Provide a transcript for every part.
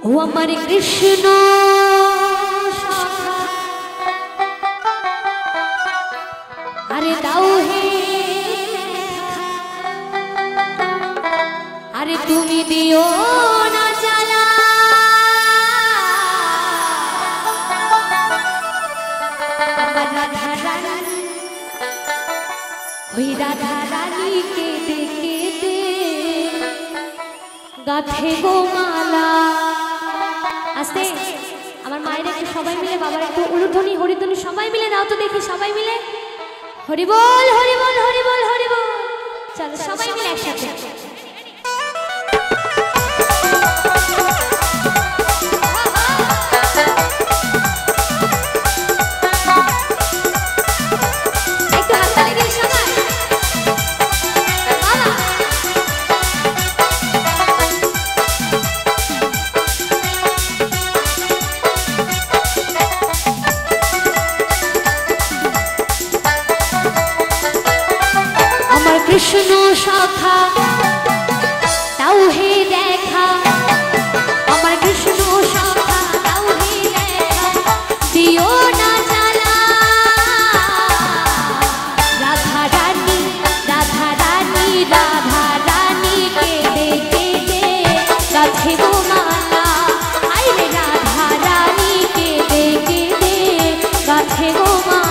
ও আমার কৃষ্ণ আরে দাও হে আরে তুমি দিও না জ্বালা আমার রাধা রানী ওই রাধা রানী কেঁদে কেঁদে গাথে গো মালা। আস্তে আমার মায়ের একটু সবাই মিলে বাবার একটু উলুধ্বনি হরিধ্বনি সবাই মিলে দাও তো দেখি সবাই মিলে হরি বল হরি বল হরি বল হরি বল। চলো সবাই মিলে একসাথে কৃষ্ণ শাখা তাও হে দেখা আমার কৃষ্ণ শাখা তাও হে দেখা দিও না জ্বালা রাধা রানী রাধা রানী রাধা রানী কেঁদে কেঁদে গাথে গো মালা। আইরে রাধা রানী কেঁদে কেঁদে গাথে গো মালা।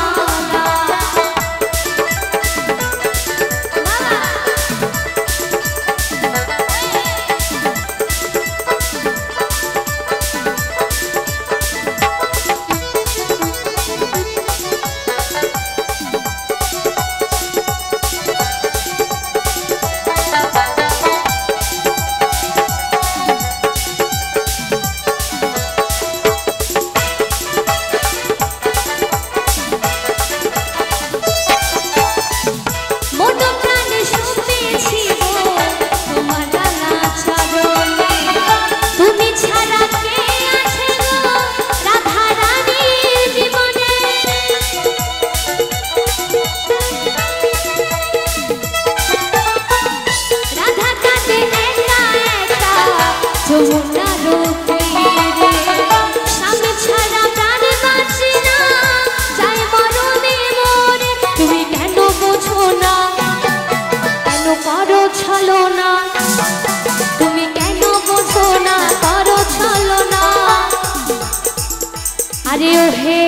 আরে ও হে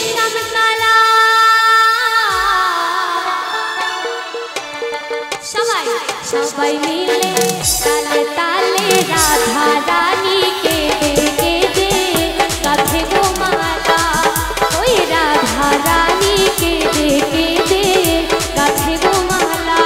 শ্যামকালা সবাই সবাই মিলে তালে তালে রাধা রানী কেঁদে কেঁদে গাথে গো মালা। ওই রাধা রানী কেঁদে কেঁদে গাথে গো মালা।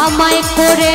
আমায় করে